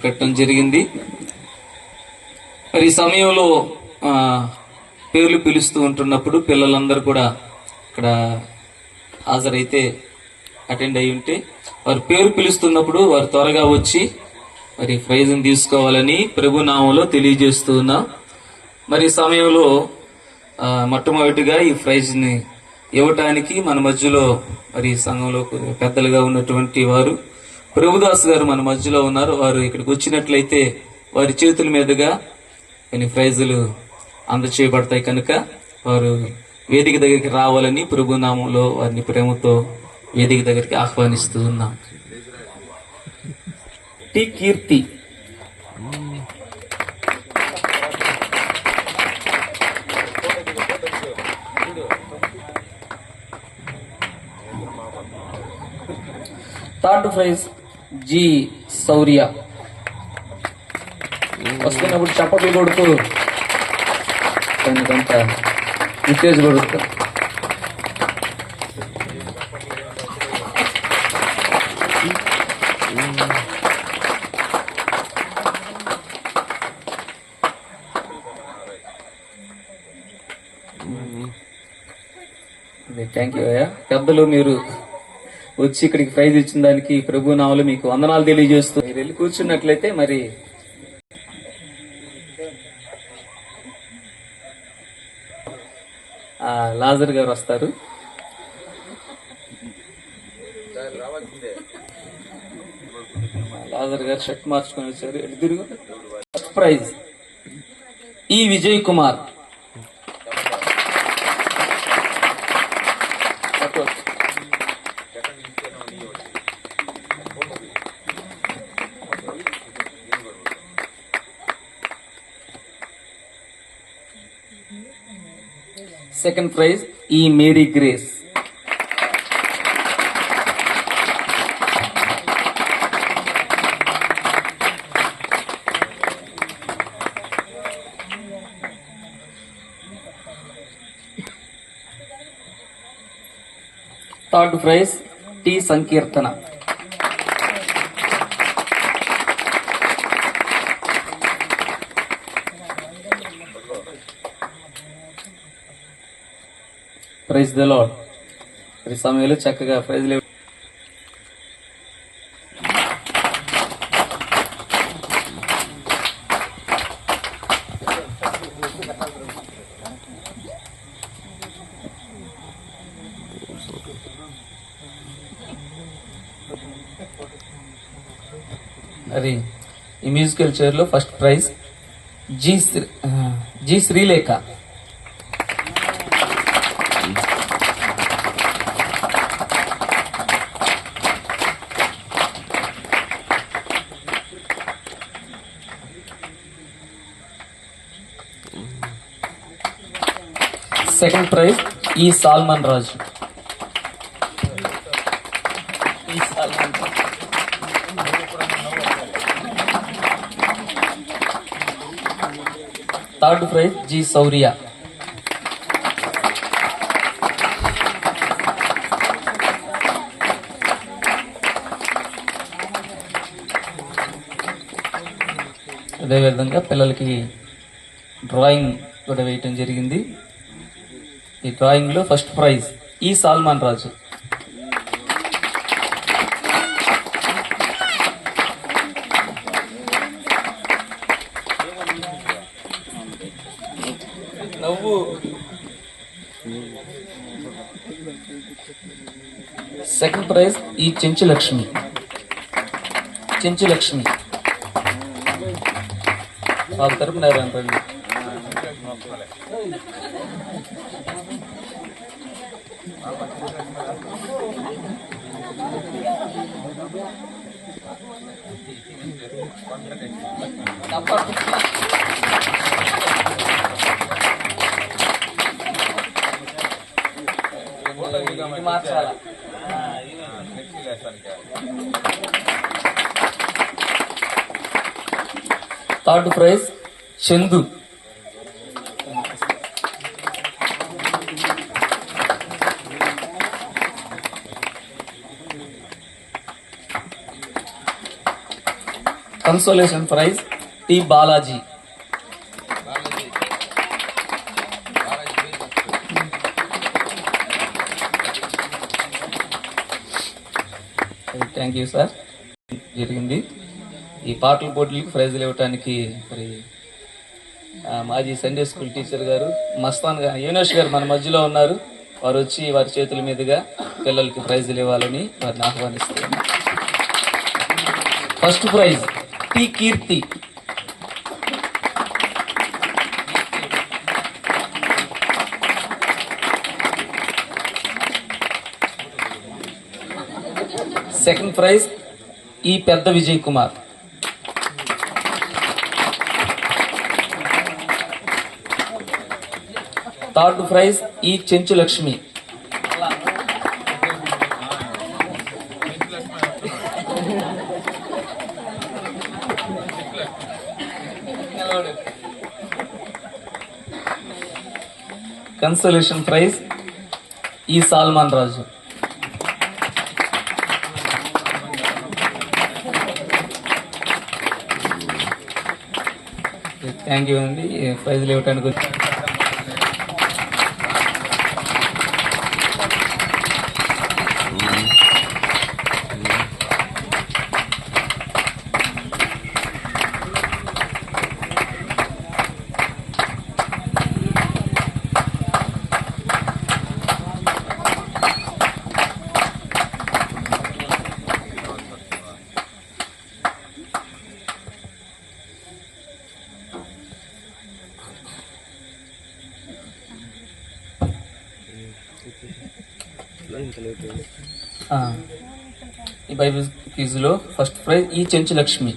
పెట్టడం జరిగింది. మరి ఈ సమయంలో పేర్లు పిలుస్తూ ఉంటున్నప్పుడు పిల్లలందరూ కూడా ఇక్కడ హాజరైతే అటెండ్ అయి ఉంటే వారి పేరు పిలుస్తున్నప్పుడు వారు త్వరగా వచ్చి మరి ప్రైజ్ని తీసుకోవాలని ప్రభు నామంలో తెలియజేస్తూ ఉన్నాం. మరి ఈ సమయంలో మొట్టమొదటిగా ఈ ప్రైజ్ని ఇవ్వటానికి మన మధ్యలో మరి సంఘంలో పెద్దలుగా ఉన్నటువంటి వారు ప్రభుదాస్ గారు మన మధ్యలో ఉన్నారు. వారు ఇక్కడికి వచ్చినట్లయితే వారి చేతుల మీదుగా కొన్ని ప్రైజులు అందచేయబడతాయి కనుక వారు వేదిక దగ్గరికి రావాలని ప్రభు నామంలో వారిని ప్రేమతో వేదిక దగ్గరికి ఆహ్వానిస్తూ ఉన్నాం. టి కీర్తి, థర్డ్ ప్రైజ్ జి శౌర్య. వస్తున్నప్పుడు చప్పట్లు కొడుతూ కొంత ఉత్తేజపడుతూ థ్యాంక్ యూ అయ్యా. పెద్దలు మీరు వచ్చి ఇక్కడికి ప్రైజ్ ఇచ్చిన దానికి ప్రభు నామములో మీకు వందనాలు తెలియజేస్తూ మీరు వెళ్ళి కూర్చున్నట్లయితే మరి లాజర్ గారు వస్తారు. లాజర్ గారు షర్ట్ మార్చుకొని వచ్చారు. ఎదురుగా ఫస్ట్ ప్రైజ్ ఈ విజయ్ కుమార్. సెకండ్ ప్రైజ్ ఈ Mary Grace. Third prize T Sankeerthana. Praise the Lord. ఈ సమయంలో చక్కగా ప్రైజ్ లేవు. అది ఈ మ్యూజికల్ చైర్ లో first prize G Sreelekha. Second prize ఈ Salman Raju. Third prize G Shaurya. అదేవిధంగా పిల్లలకి డ్రాయింగ్ కూడా వేయటం జరిగింది. ఈ డ్రాయింగ్ లో ఫస్ట్ ప్రైజ్ ఈ సాల్మాన్ రాజు. నవ్వు. సెకండ్ ప్రైజ్ ఈ చెంచు లక్ష్మి. వాళ్ళ తరపున రండి. మార్చాలా? Third prize Chandu. Consolation prize T Balaji. Thank you sir. జరిగింది ఈ పాటల పోటీలకు ప్రైజులు ఇవ్వటానికి మరి మాజీ సండే స్కూల్ టీచర్ గారు మస్తాన్ గారు, యూనేష్ గారు మన మధ్యలో ఉన్నారు. వారు వచ్చి వారి చేతుల మీదుగా పిల్లలకి ప్రైజులు ఇవ్వాలని వారిని ఆహ్వానిస్తున్నారు. ఫస్ట్ ప్రైజ్ టి కీర్తి. సెకండ్ ప్రైజ్ ఈ పెద్ద విజయ్ కుమార్. థర్డ్ ప్రైజ్ ఈ చెంచు లక్ష్మి. కన్సోలేషన్ ప్రైజ్ ఈ సాల్మాన్ రాజు. థ్యాంక్ యూ అండి ప్రైజ్లు ఇవ్వటానికి. ఈ బైబిల్ క్విజ్లో ఫస్ట్ ప్రైజ్ ఈ చెంచు లక్ష్మి.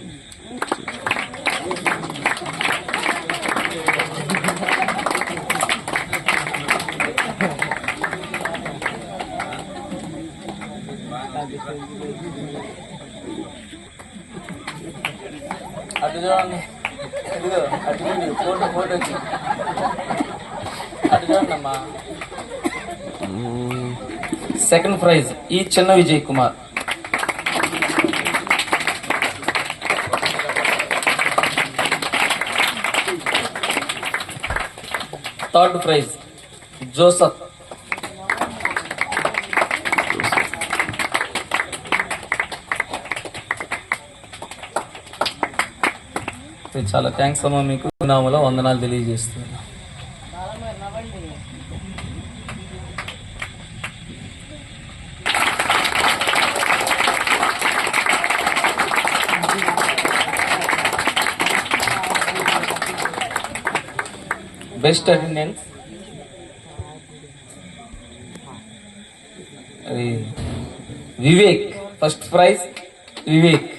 అటు చూడండి, ఫోటో వచ్చి అటు చూడండి అమ్మా. సెకండ్ ప్రైజ్ ఈ చిన్న Vijay Kumar. Third prize Joseph. చాలా థ్యాంక్స్ అమ్మా, మీకు నామలో వందనాలు తెలియజేస్తున్నాను. బెస్ట్ అటెండెన్స్ అది Vivek. First prize Vivek.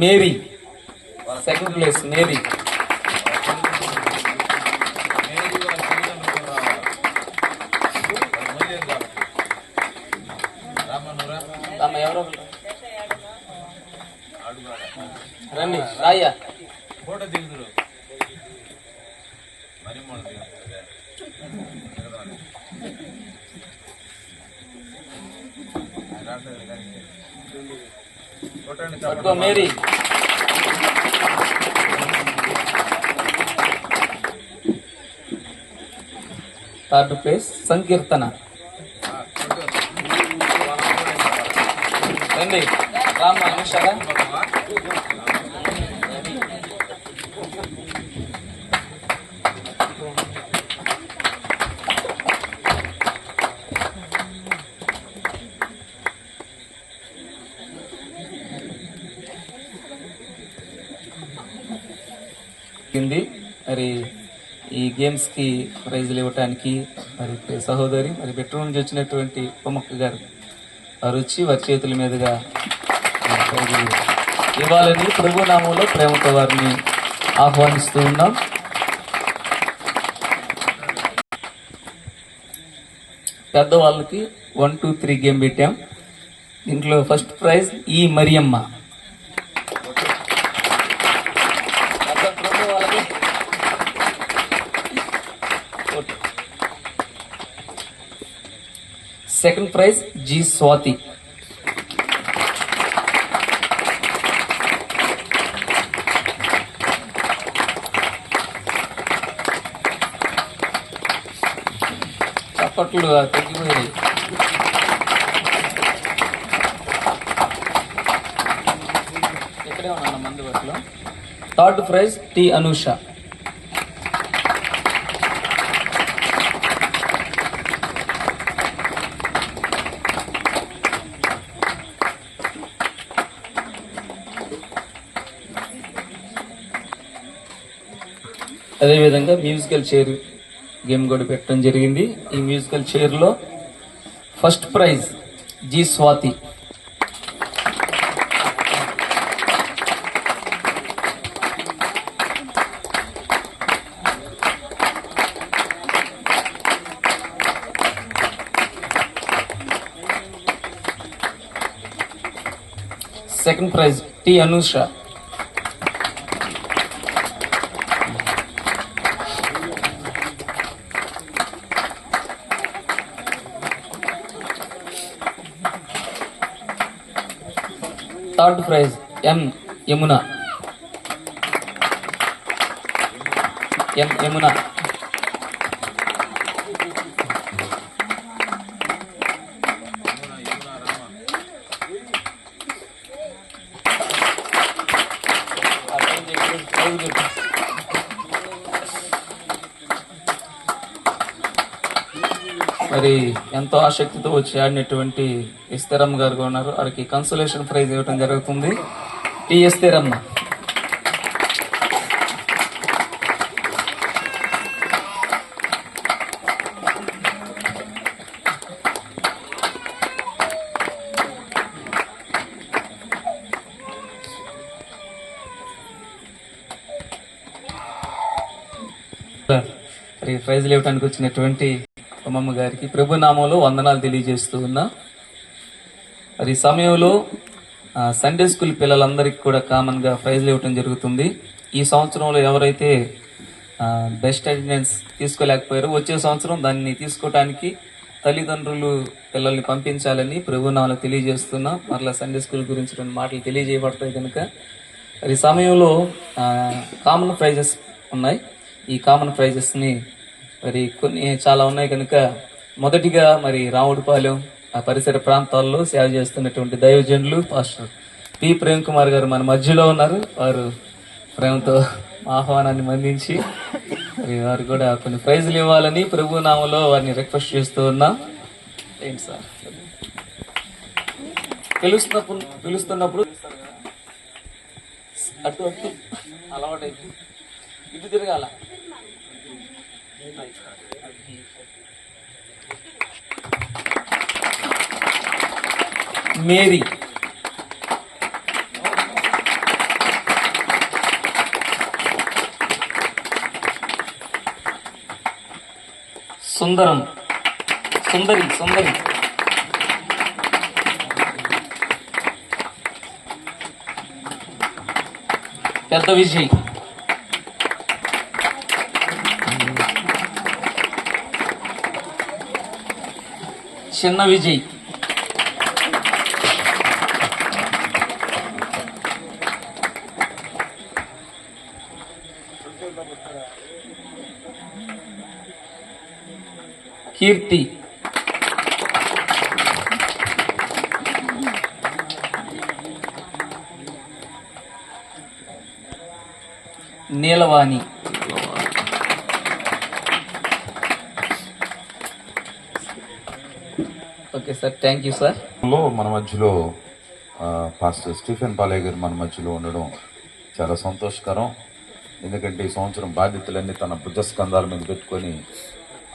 Mary second place. Mary ఎవరో రండి రాయ్యా. ఫోటో దిగుదురు మేరీ. Third place Sankeerthana. రండి రామ్మ అనుషారా. మరి ఈ గేమ్స్ కి ప్రైజులు ఇవ్వటానికి మరి సహోదరి మరి బెడ్రూమ్ నుంచి వచ్చినటువంటి ఉపముఖ్య గారు వారు వచ్చి వారి చేతుల మీదుగా ప్రైజులు ఇవ్వాలని ప్రభు నామంలో ప్రేమతో వారిని ఆహ్వానిస్తూ ఉన్నాం. పెద్దవాళ్ళకి 1, 2, 3 గేమ్ పెట్టాం. దీంట్లో ఫస్ట్ ప్రైజ్ ఈ Mariyamma. Second prize G Swathi. చప్పట్లు తగ్గిపోయాయి. ఇక్కడే ఉన్నాను మంది బట్లో. Third prize T Anusha. అదేవిధంగా మ్యూజికల్ చైర్ గేమ్ కూడా పెట్టడం జరిగింది. ఈ మ్యూజికల్ చైర్లో first prize G Swathi. Second prize T Anusha. Third prize M Yamuna. Yamuna. మరి ఎంతో ఆసక్తితో వచ్చి ఆడినటువంటి ఎస్తేరమ్మ గారు ఉన్నారు. వారికి కన్సోలేషన్ ప్రైజ్ ఇవ్వడం జరుగుతుంది. టి ఎస్తేరమ్మ. మరి ప్రైజ్లు ఇవ్వడానికి వచ్చినటువంటి అమ్మమ్మ గారికి ప్రభు నామంలో వందనాలు తెలియజేస్తూ ఉన్నా. మరి ఈ సమయంలో సండే స్కూల్ పిల్లలందరికీ కూడా కామన్గా ప్రైజ్లు ఇవ్వడం జరుగుతుంది. ఈ సంవత్సరంలో ఎవరైతే బెస్ట్ అటెండెన్స్ తీసుకోలేకపోయారో వచ్చే సంవత్సరం దాన్ని తీసుకోవడానికి తల్లిదండ్రులు పిల్లల్ని పంపించాలని ప్రభు నామంలో తెలియజేస్తున్నా. మరలా సండే స్కూల్ గురించి 2 మాటలు తెలియజేయబడతాయి కనుక మరి ఈ సమయంలో కామన్ ప్రైజెస్ ఉన్నాయి. ఈ కామన్ ప్రైజెస్ని మరి కొన్ని చాలా ఉన్నాయి కనుక మొదటిగా మరి రావుడిపాలెం ఆ పరిసర ప్రాంతాల్లో సేవ చేస్తున్నటువంటి దైవజనులు పాస్టర్ పి ప్రేమ్ కుమార్ గారు మన మధ్యలో ఉన్నారు. వారు ప్రేమతో ఆహ్వానాన్ని మన్నించి మరి వారు కూడా కొన్ని ప్రైజులు ఇవ్వాలని ప్రభు నామంలో వారిని రిక్వెస్ట్ చేస్తూ ఉన్నా. ఏంటి సార్ పిలుస్తున్నప్పుడు అటు అటు అలవాటు ఇటు తిరగాల. మేరీ. సుందరం. సుందరి. పెద్ద విజయ్. చిన్న Vijay. Keerthi. Neelavani. Okay sir, thank you sir. మన మధ్యలో పాస్టర్ స్టీఫెన్ పాలయ్య గారు మన మధ్యలో ఉండడం చాలా సంతోషకరం. ఎందుకంటే ఈ సంవత్సరం బాధ్యతలన్నీ తన భుజస్కంధాల మీద పెట్టుకొని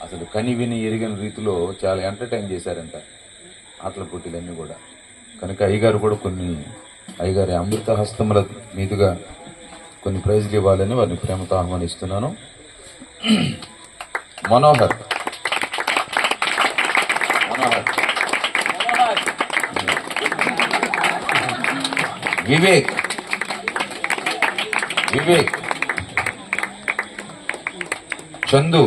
అసలు కని విని ఎరిగిన రీతిలో చాలా ఎంటర్టైన్ చేశారంట ఆటల పోటీలన్నీ కూడా. కనుక అయ్యగారు కూడా కొన్ని అయ్యగారి అమృత హస్తముల మీదుగా కొన్ని ప్రైజ్లు ఇవ్వాలని వారిని ప్రేమతో ఆహ్వానిస్తున్నాను. మనోహర్ వివేక్ చందు,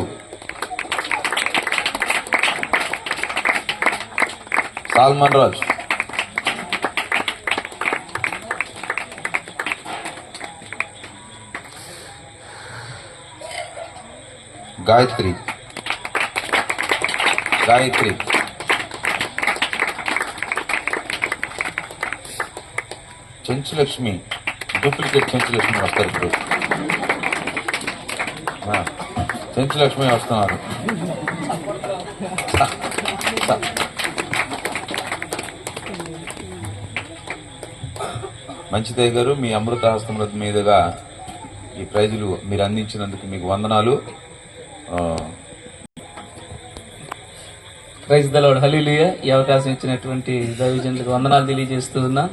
సాల్మన్ రాజ్, గాయత్రి, చెంచులక్ష్మి, డూప్లికేట్ చెంచులక్ష్మి వస్తారు ఇప్పుడు. చెంచులక్ష్మి వస్తున్నారు. మంచిదయ్య గారు, మీ అమృత హస్తముల మీదుగా ఈ ప్రైజులు మీరు అందించినందుకు మీకు వందనాలు. ప్రైజ్ ద లార్డ్, హల్లెలూయా. ఈ అవకాశం ఇచ్చినటువంటి దైవజనులకు వందనాలు తెలియజేస్తూ ఉన్నా.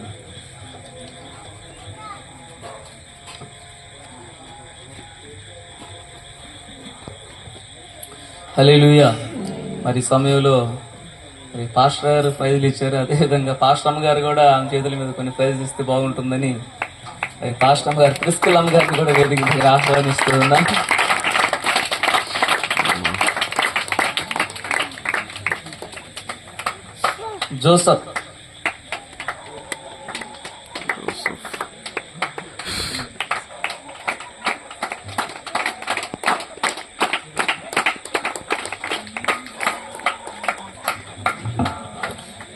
హల్లెలూయా. మరి సమయంలో మరి పాస్టర్ గారు ప్రైజులు ఇచ్చారు. అదేవిధంగా పాస్టర్ అమ్మ గారు కూడా ఆమె చేతుల మీద కొన్ని ప్రైజులు ఇస్తే బాగుంటుందని మరి పాస్టర్ అమ్మ గారు క్రిస్కల్ అమ్మ గారిని కూడా వేదిక దగ్గర ఆహ్వానిస్తూ ఉన్నా. Joseph,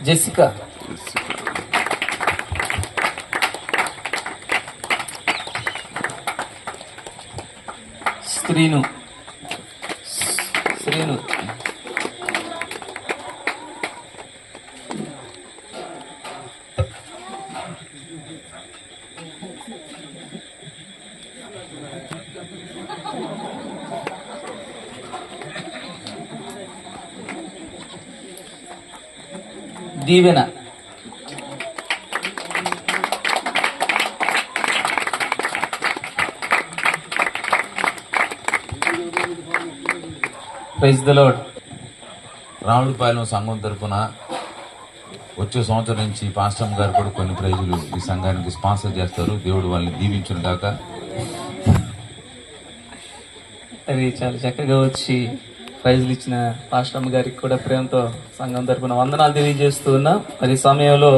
Jessica, Srinu, Deevena, praise the Lord. Ramudipalem సంఘం తరఫున వచ్చే సంవత్సరం నుంచి పాస్టమ్ గారు కూడా కొన్ని ప్రైజులు ఈ సంఘానికి స్పాన్సర్ చేస్తారు. దేవుడు వాళ్ళని దీవించును గాక. అది చాలా చక్కగా వచ్చి ప్రైజులు ఇచ్చిన పాస్టమ్ గారికి కూడా ప్రేమతో సంఘం తరఫున వందనాలు తెలియజేస్తూ ఉన్నాం. మరి సమయంలో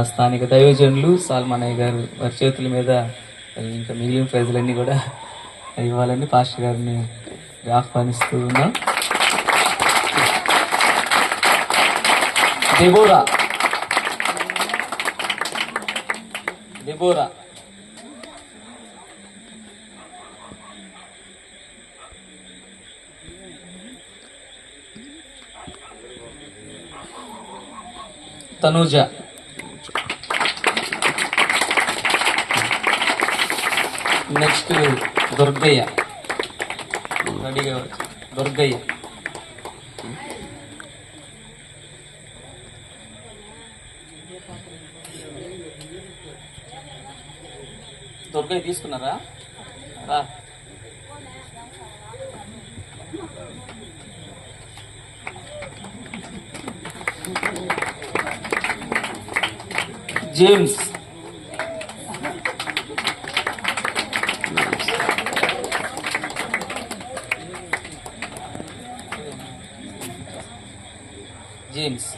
స్థానిక దైవజనులు సాల్మనయ్య గారు వారి చేతుల మీద ఇంకా మిగిలిన ప్రైజులన్నీ కూడా ఇవ్వాలని పాస్టర్ గారిని ఆహ్వానిస్తూ ఉన్నాం. దెబోరా, తనూజ, నెక్స్ట్ దుర్గయ్య, రెడీగా దుర్గయ్య, దుర్గయ్య తీసుకున్నారా? రా. జేమ్స్, జేమ్స్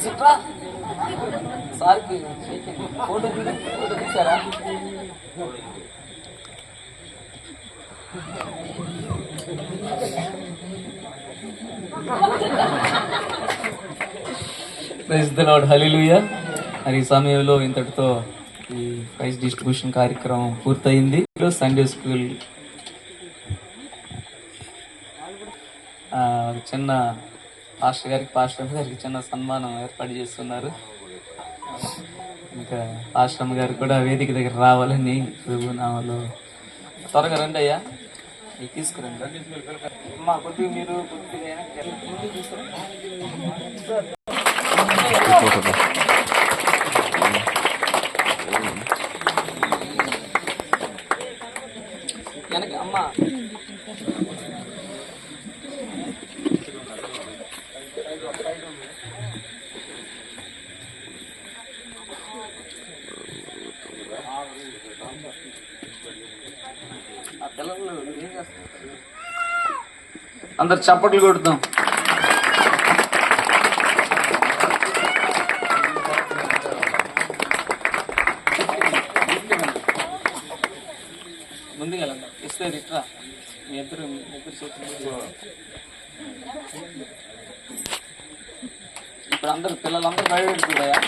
ఇట్రా సార్కి ఫోటో తీసారా? ప్రైజ్ ద లార్డ్, హల్లెలూయా. మరి ఈ సమయంలో ఇంతటితో ఈ ప్రైజ్ డిస్ట్రిబ్యూషన్ కార్యక్రమం పూర్తయింది. సండే స్కూల్ చిన్న పాస్టర్ గారికి చిన్న సన్మానం ఏర్పాటు చేస్తున్నారు. ఇంకా పాస్టర్ గారు కూడా వేదిక దగ్గర రావాలని ప్రభునామలో త్వరగా రండి అయ్యా. తీసుకురండి అమ్మా, కొద్దిగా మీరు కొద్దిగా వెనక్కి జరగండి. ముందుకు తీసుకురండి. వెనక అమ్మా, ఆ పిల్లలు ఏం చేస్తారు? అందరు చప్పట్లు కొడుతాం. ముందుగా ఇస్తే ఇట్రా, మీ ఇద్దరు చేతులు. ఇప్పుడు అందరు పిల్లలందరూ బయటపెడుతున్నాయా?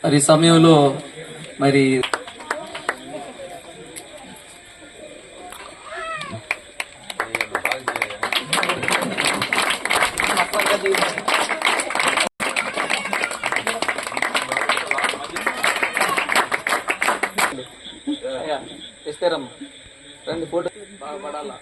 మరి ఈ సమయంలో మరి ఇస్తారమ్మా, రండి ఫోటో బాగా పడాలా.